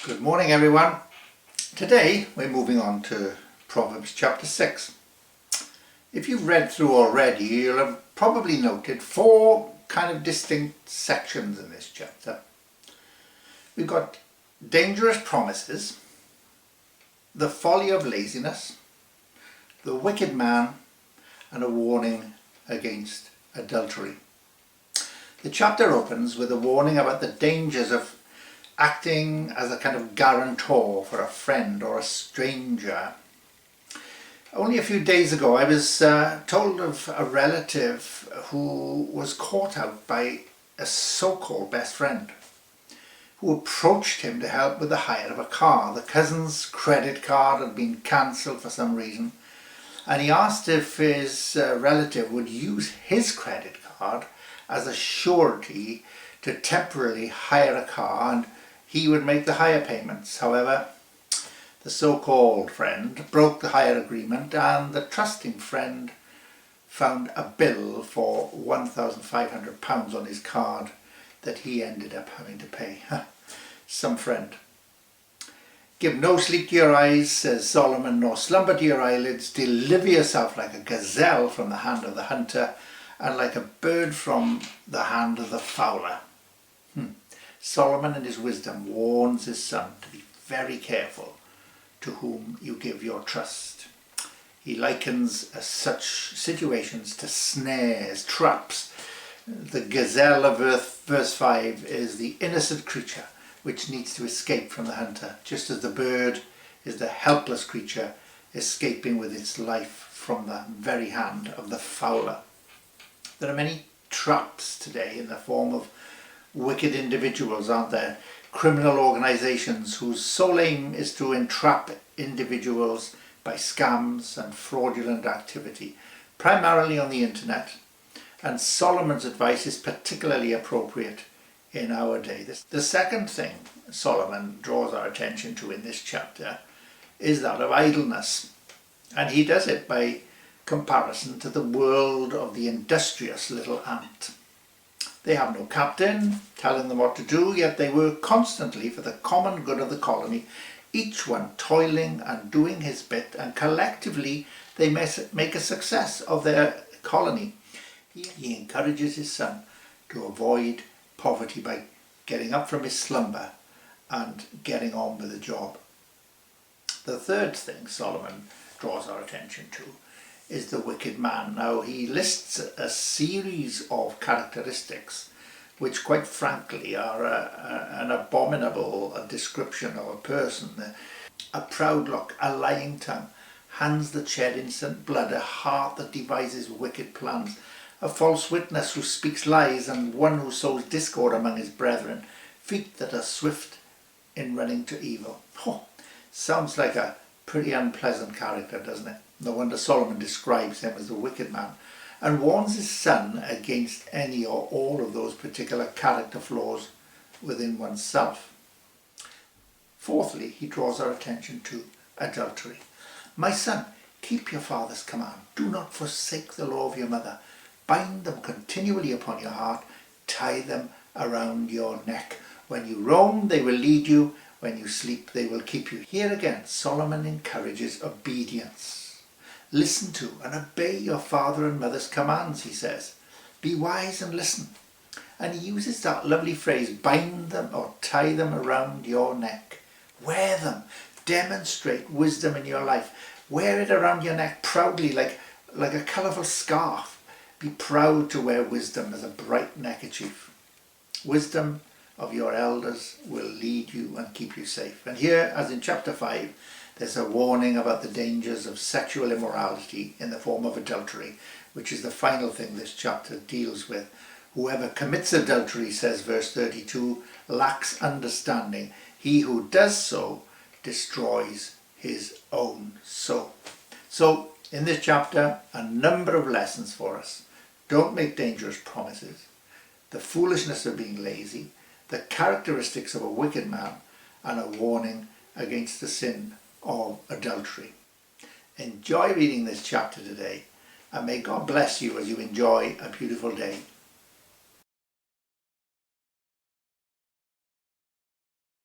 Good morning everyone. Today we're moving on to Proverbs chapter 6. If you've read through already, you'll have probably noted four kind of distinct sections in this chapter. We've got dangerous promises, the folly of laziness, the wicked man, and a warning against adultery. The chapter opens with a warning about the dangers of acting as a kind of guarantor for a friend or a stranger. Only a few days ago I was told of a relative who was caught out by a so-called best friend who approached him to help with the hire of a car. The cousin's credit card had been cancelled for some reason, and he asked if his relative would use his credit card as a surety to temporarily hire a car, and he would make the hire payments. However, the so-called friend broke the hire agreement, and the trusting friend found a bill for £1,500 on his card that he ended up having to pay. Some friend. Give no sleep to your eyes, says Solomon, nor slumber to your eyelids. Deliver yourself like a gazelle from the hand of the hunter, and like a bird from the hand of the fowler. Solomon in his wisdom warns his son to be very careful to whom you give your trust. He likens such situations to snares, traps. The gazelle of verse 5 is the innocent creature which needs to escape from the hunter, just as the bird is the helpless creature escaping with its life from the very hand of the fowler. There are many traps today in the form of wicked individuals, aren't there? Criminal organisations whose sole aim is to entrap individuals by scams and fraudulent activity, primarily on the internet. And Solomon's advice is particularly appropriate in our day. The second thing Solomon draws our attention to in this chapter is that of idleness. And he does it by comparison to the world of the industrious little ant. They have no captain telling them what to do, yet they work constantly for the common good of the colony, each one toiling and doing his bit, and collectively they make a success of their colony. He encourages his son to avoid poverty by getting up from his slumber and getting on with the job. The third thing Solomon draws our attention to is the wicked man. Now he lists a series of characteristics which quite frankly are an abominable description of a person. A proud look, a lying tongue, hands that shed innocent blood, a heart that devises wicked plans, a false witness who speaks lies, and one who sows discord among his brethren, feet that are swift in running to evil. Sounds like a pretty unpleasant character, doesn't it? No wonder Solomon describes him as the wicked man and warns his son against any or all of those particular character flaws within oneself. Fourthly, he draws our attention to adultery. My son, keep your father's command. Do not forsake the law of your mother. Bind them continually upon your heart. Tie them around your neck. When you roam, they will lead you. When you sleep, they will keep you. Here again, Solomon encourages obedience. Listen to and obey your father and mother's commands, he says. Be wise and listen. And he uses that lovely phrase, bind them or tie them around your neck. Wear them. Demonstrate wisdom in your life. Wear it around your neck proudly like a colourful scarf. Be proud to wear wisdom as a bright neckerchief. Wisdom of your elders will lead you and keep you safe. And here, as in chapter 5, there's a warning about the dangers of sexual immorality in the form of adultery, which is the final thing this chapter deals with. Whoever commits adultery, says verse 32, lacks understanding. He who does so destroys his own soul. So, in this chapter, a number of lessons for us. Don't make dangerous promises. The foolishness of being lazy. The characteristics of a wicked man, and a warning against the sin of adultery. Enjoy reading this chapter today, and may God bless you as you enjoy a beautiful day.